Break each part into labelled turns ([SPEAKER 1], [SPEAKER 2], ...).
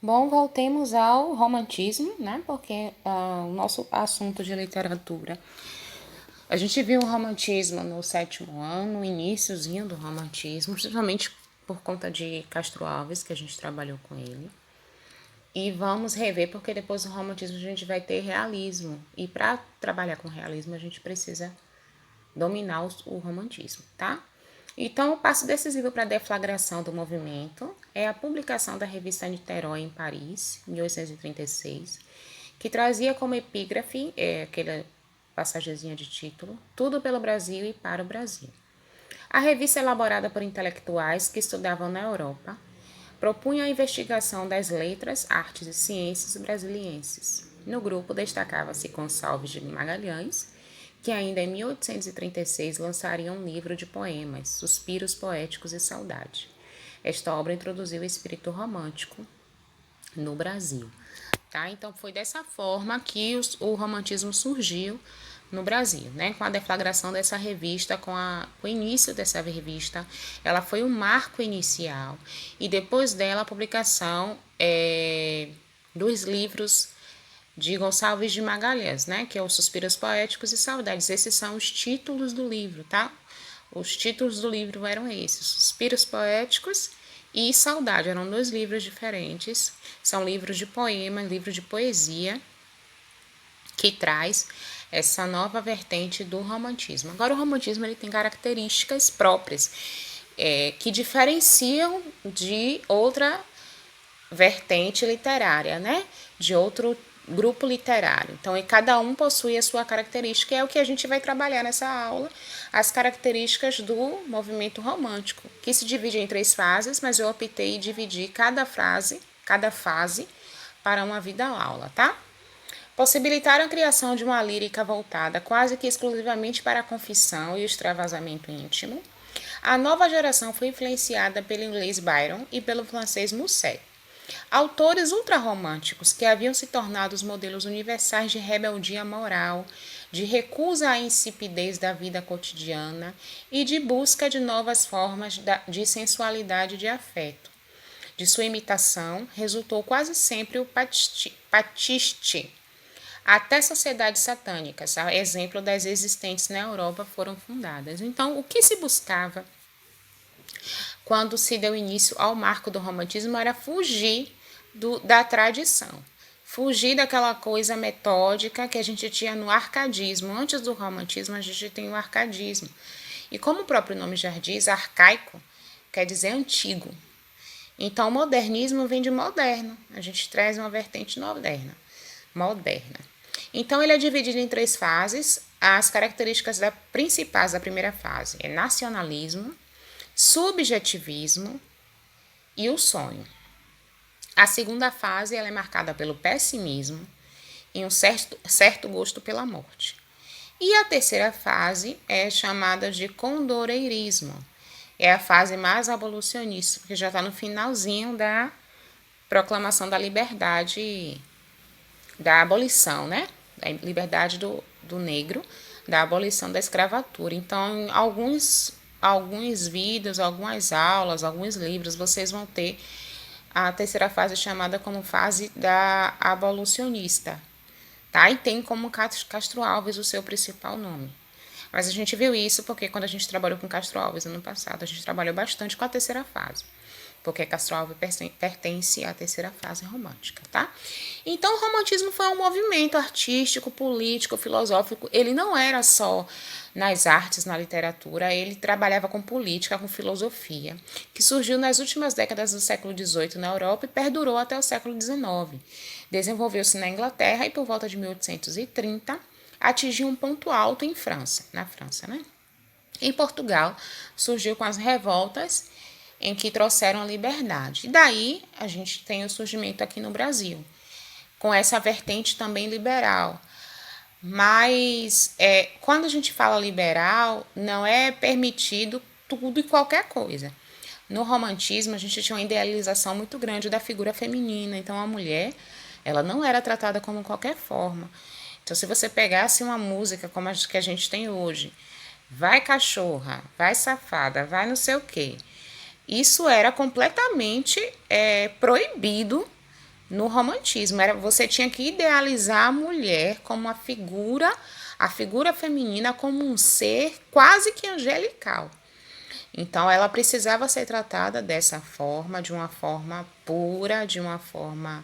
[SPEAKER 1] Bom, voltemos ao romantismo, né? Porque o nosso assunto de literatura. A gente viu o romantismo no sétimo ano, o iniciozinho do romantismo, principalmente por conta de Castro Alves, que a gente trabalhou com ele. E vamos rever, porque depois do romantismo a gente vai ter realismo. E para trabalhar com realismo, a gente precisa dominar o romantismo, tá? Então, o passo decisivo para a deflagração do movimento é a publicação da revista Niterói em Paris, em 1836, que trazia como epígrafe, aquela passagemzinha de título, Tudo pelo Brasil e para o Brasil. A revista, elaborada por intelectuais que estudavam na Europa, propunha a investigação das letras, artes e ciências brasilienses. No grupo destacava-se Gonçalves de Magalhães, que ainda em 1836 lançaria um livro de poemas, Suspiros Poéticos e Saudade. Esta obra introduziu o espírito romântico no Brasil. Tá? Então, foi dessa forma que o romantismo surgiu no Brasil, né? Com a deflagração dessa revista, com o início dessa revista, ela foi um marco inicial. E depois dela, a publicação dos livros de Gonçalves de Magalhães, né? Que é os Suspiros Poéticos e Saudades. Esses são os títulos do livro, tá? Os títulos do livro eram esses: Suspiros Poéticos e Saudade. Eram dois livros diferentes. São livros de poema, livros de poesia, que traz essa nova vertente do romantismo. Agora, o romantismo ele tem características próprias, que diferenciam de outra vertente literária, né? De outro grupo literário. Então, e cada um possui a sua característica, e é o que a gente vai trabalhar nessa aula, as características do movimento romântico, que se divide em três fases, mas eu optei em dividir cada fase para uma vida aula, tá? Possibilitaram a criação de uma lírica voltada quase que exclusivamente para a confissão e o extravasamento íntimo. A nova geração foi influenciada pelo inglês Byron e pelo francês Musset. Autores ultrarromânticos que haviam se tornado os modelos universais de rebeldia moral, de recusa à insipidez da vida cotidiana e de busca de novas formas de sensualidade e de afeto. De sua imitação resultou quase sempre o patiste. Até sociedades satânicas, a exemplo das existentes na Europa, foram fundadas. Então, o que se buscava quando se deu início ao marco do romantismo era fugir da tradição, fugir daquela coisa metódica que a gente tinha no arcadismo. Antes do romantismo, a gente tem o arcadismo. E como o próprio nome já diz, arcaico quer dizer antigo. Então, o modernismo vem de moderno. A gente traz uma vertente moderna. Então, ele é dividido em três fases. As características principais da primeira fase é nacionalismo, subjetivismo e o sonho. A segunda fase ela é marcada pelo pessimismo e um certo gosto pela morte. E a terceira fase é chamada de condoreirismo. É a fase mais abolicionista, porque já está no finalzinho da proclamação da liberdade, da abolição, né? Da liberdade do negro, da abolição da escravatura. Então, em alguns vídeos, algumas aulas, alguns livros, vocês vão ter a terceira fase chamada como fase da abolicionista, tá? E tem como Castro Alves o seu principal nome. Mas a gente viu isso porque quando a gente trabalhou com Castro Alves ano passado, a gente trabalhou bastante com a terceira fase, porque Castro Alves pertence à terceira fase romântica, tá? Então, o romantismo foi um movimento artístico, político, filosófico. Ele não era só nas artes, na literatura, ele trabalhava com política, com filosofia, que surgiu nas últimas décadas do século XVIII na Europa e perdurou até o século XIX. Desenvolveu-se na Inglaterra e, por volta de 1830, atingiu um ponto alto na França, né? Em Portugal, surgiu com as revoltas em que trouxeram a liberdade. E daí a gente tem o surgimento aqui no Brasil, com essa vertente também liberal. Mas quando a gente fala liberal, não é permitido tudo e qualquer coisa. No romantismo, a gente tinha uma idealização muito grande da figura feminina. Então, a mulher, ela não era tratada como qualquer forma. Então, se você pegasse uma música como a que a gente tem hoje, vai cachorra, vai safada, vai não sei o quê, isso era completamente proibido no romantismo. Você tinha que idealizar a mulher como a figura feminina como um ser quase que angelical. Então, ela precisava ser tratada dessa forma, de uma forma pura, de uma forma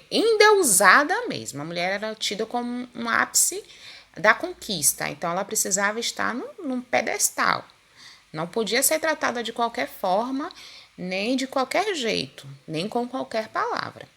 [SPEAKER 1] endeusada mesmo. A mulher era tida como um ápice da conquista. Então, ela precisava estar num pedestal. Não podia ser tratada de qualquer forma, nem de qualquer jeito, nem com qualquer palavra.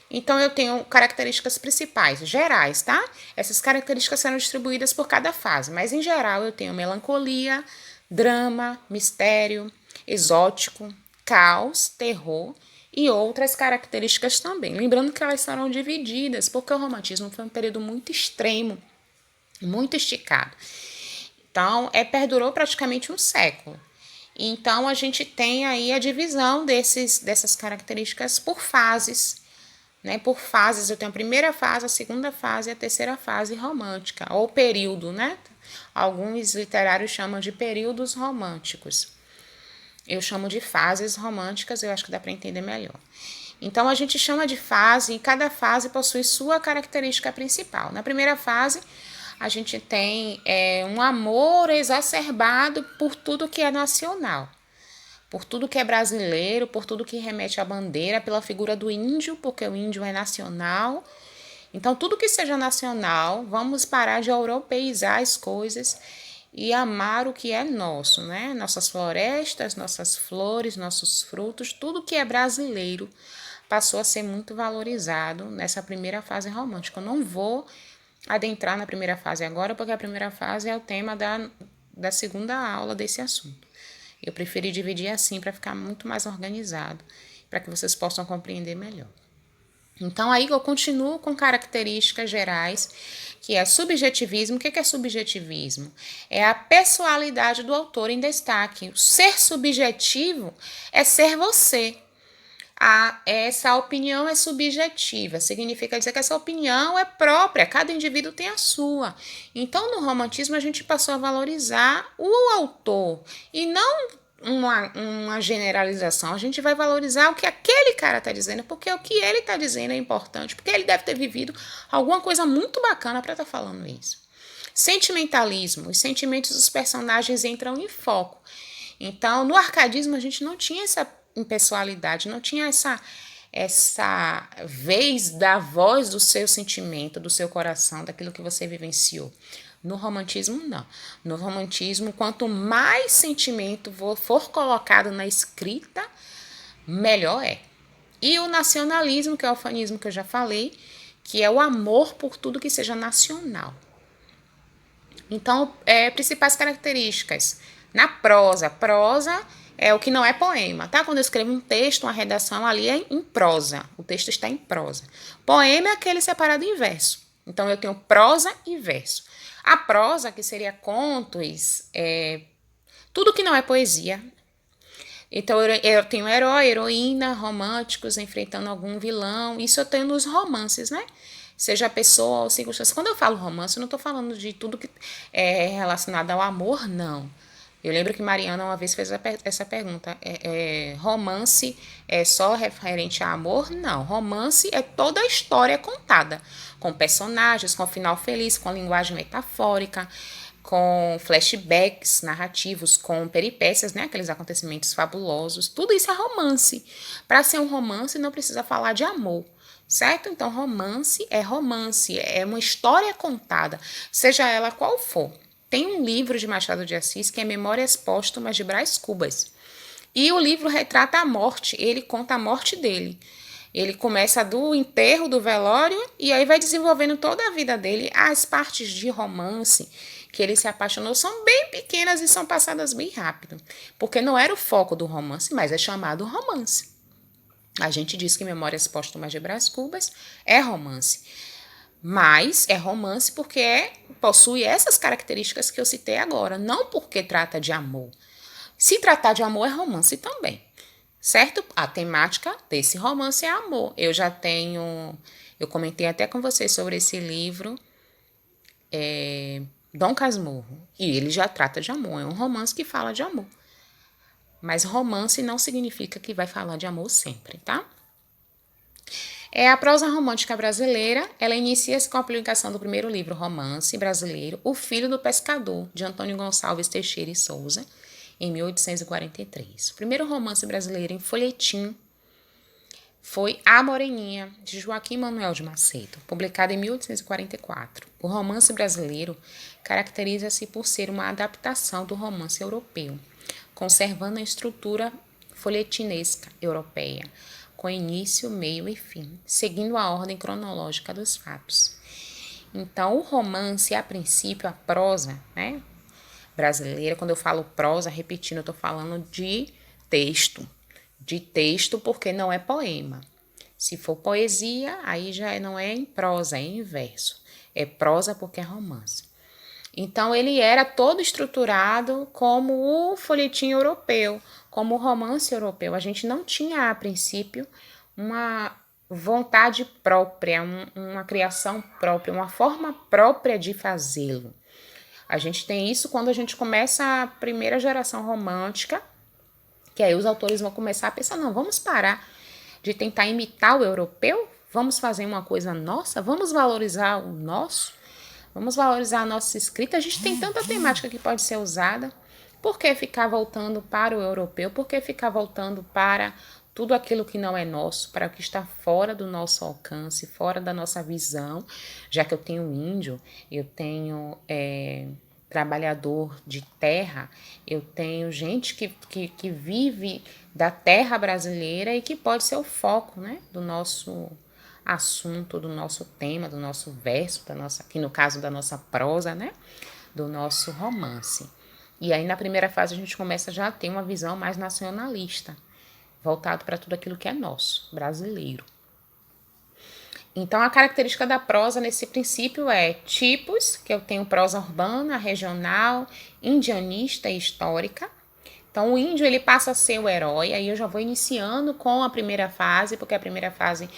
[SPEAKER 1] Então, eu tenho características principais, gerais, tá? Essas características serão distribuídas por cada fase, mas em geral eu tenho melancolia, drama, mistério, exótico, caos, terror e outras características também. Lembrando que elas serão divididas, porque o romantismo foi um período muito extremo, muito esticado. Então, perdurou praticamente um século. Então, a gente tem aí a divisão dessas características por fases, né? Por fases, eu tenho a primeira fase, a segunda fase e a terceira fase romântica, ou período, né? Alguns literários chamam de períodos românticos. Eu chamo de fases românticas, eu acho que dá para entender melhor. Então, a gente chama de fase e cada fase possui sua característica principal. Na primeira fase, a gente tem um amor exacerbado por tudo que é nacional, por tudo que é brasileiro, por tudo que remete à bandeira, pela figura do índio, porque o índio é nacional. Então, tudo que seja nacional, vamos parar de europeizar as coisas e amar o que é nosso, né? Nossas florestas, nossas flores, nossos frutos, tudo que é brasileiro passou a ser muito valorizado nessa primeira fase romântica. Eu não vou adentrar na primeira fase agora, porque a primeira fase é o tema da segunda aula desse assunto. Eu preferi dividir assim para ficar muito mais organizado, para que vocês possam compreender melhor. Então, aí eu continuo com características gerais, que é subjetivismo. O que é subjetivismo? É a pessoalidade do autor em destaque. Ser subjetivo é ser você. Essa opinião é subjetiva, significa dizer que essa opinião é própria, cada indivíduo tem a sua. Então, no romantismo, a gente passou a valorizar o autor e não uma generalização. A gente vai valorizar o que aquele cara está dizendo, porque o que ele está dizendo é importante, porque ele deve ter vivido alguma coisa muito bacana para estar falando isso. Sentimentalismo, os sentimentos dos personagens entram em foco. Então, no arcadismo, a gente não tinha essa impessoalidade, não tinha essa vez da voz do seu sentimento, do seu coração, daquilo que você vivenciou. No romantismo, não. No romantismo, quanto mais sentimento for colocado na escrita, melhor é. E o nacionalismo, que é o ufanismo que eu já falei, que é o amor por tudo que seja nacional. Então, principais características. Na prosa é o que não é poema, tá? Quando eu escrevo um texto, uma redação, ali é em prosa. O texto está em prosa. Poema é aquele separado em verso. Então, eu tenho prosa e verso. A prosa, que seria contos, tudo que não é poesia. Então, eu tenho herói, heroína, românticos enfrentando algum vilão. Isso eu tenho nos romances, né? Seja a pessoa ou circunstância. Quando eu falo romance, eu não estou falando de tudo que é relacionado ao amor, não. Eu lembro que Mariana uma vez fez essa pergunta. Romance é só referente a amor? Não. Romance é toda a história contada, com personagens, com final feliz, com linguagem metafórica, com flashbacks narrativos, com peripécias, né? Aqueles acontecimentos fabulosos. Tudo isso é romance. Para ser um romance, não precisa falar de amor. Certo? Então, romance, é uma história contada, seja ela qual for. Tem um livro de Machado de Assis que é Memórias Póstumas de Brás Cubas. E o livro retrata a morte, ele conta a morte dele. Ele começa do enterro, do velório, e aí vai desenvolvendo toda a vida dele. As partes de romance que ele se apaixonou são bem pequenas e são passadas bem rápido, porque não era o foco do romance, mas é chamado romance. A gente diz que Memórias Póstumas de Brás Cubas é romance. Mas é romance porque possui essas características que eu citei agora, não porque trata de amor. Se tratar de amor, é romance também, certo? A temática desse romance é amor. Eu comentei até com vocês sobre esse livro, Dom Casmurro, e ele já trata de amor, é um romance que fala de amor. Mas romance não significa que vai falar de amor sempre, tá? A prosa romântica brasileira, ela inicia-se com a publicação do primeiro livro romance brasileiro, O Filho do Pescador, de Antônio Gonçalves Teixeira e Souza, em 1843. O primeiro romance brasileiro em folhetim foi A Moreninha, de Joaquim Manuel de Macedo, publicado em 1844. O romance brasileiro caracteriza-se por ser uma adaptação do romance europeu, conservando a estrutura folhetinesca europeia, com início, meio e fim, seguindo a ordem cronológica dos fatos. Então, o romance, a princípio, a prosa, né, brasileira, quando eu falo prosa, repetindo, eu estou falando de texto. De texto porque não é poema. Se for poesia, aí já não é em prosa, é em verso. É prosa porque é romance. Então, ele era todo estruturado como o folhetim europeu, como o romance europeu. A gente não tinha, a princípio, uma vontade própria, uma criação própria, uma forma própria de fazê-lo. A gente tem isso quando a gente começa a primeira geração romântica, que aí os autores vão começar a pensar, não, vamos parar de tentar imitar o europeu, vamos fazer uma coisa nossa, vamos valorizar o nosso, vamos valorizar a nossa escrita. A gente tem tanta temática que pode ser usada. Por que ficar voltando para o europeu? Por que ficar voltando para tudo aquilo que não é nosso, para o que está fora do nosso alcance, fora da nossa visão? Já que eu tenho índio, eu tenho trabalhador de terra, eu tenho gente que vive da terra brasileira e que pode ser o foco, né, do nosso assunto, do nosso tema, do nosso verso, da nossa, aqui no caso da nossa prosa, né, do nosso romance. E aí na primeira fase a gente começa já a ter uma visão mais nacionalista, voltado para tudo aquilo que é nosso, brasileiro. Então, a característica da prosa nesse princípio é tipos, que eu tenho prosa urbana, regional, indianista e histórica. Então, o índio ele passa a ser o herói, aí eu já vou iniciando com a primeira fase, porque a primeira fase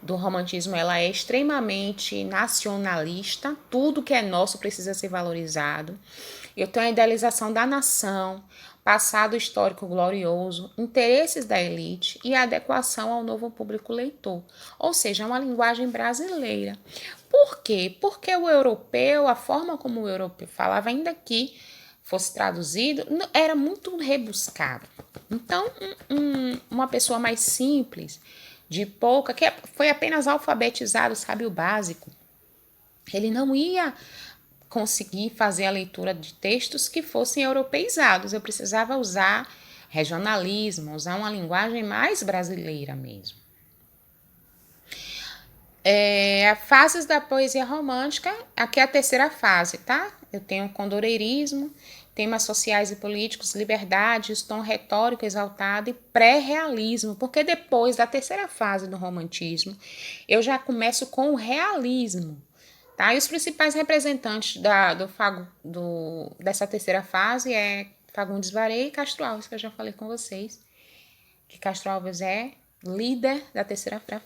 [SPEAKER 1] do romantismo ela é extremamente nacionalista, tudo que é nosso precisa ser valorizado. Eu tenho a idealização da nação, passado histórico glorioso, interesses da elite e adequação ao novo público leitor, ou seja, uma linguagem brasileira. Por quê? Porque o europeu, a forma como o europeu falava, ainda que fosse traduzido, era muito rebuscado. Então, uma pessoa mais simples, de pouca, que foi apenas alfabetizado, sabe o básico, ele não ia conseguir fazer a leitura de textos que fossem europeizados. Eu precisava usar regionalismo, usar uma linguagem mais brasileira mesmo. Fases da poesia romântica, aqui é a terceira fase, tá? Eu tenho condoreirismo, temas sociais e políticos, liberdades, tom retórico exaltado e pré-realismo, porque depois da terceira fase do romantismo, eu já começo com o realismo. Tá? E os principais representantes dessa terceira fase é Fagundes Varet e Castro Alves, que eu já falei com vocês. Que Castro Alves é líder da terceira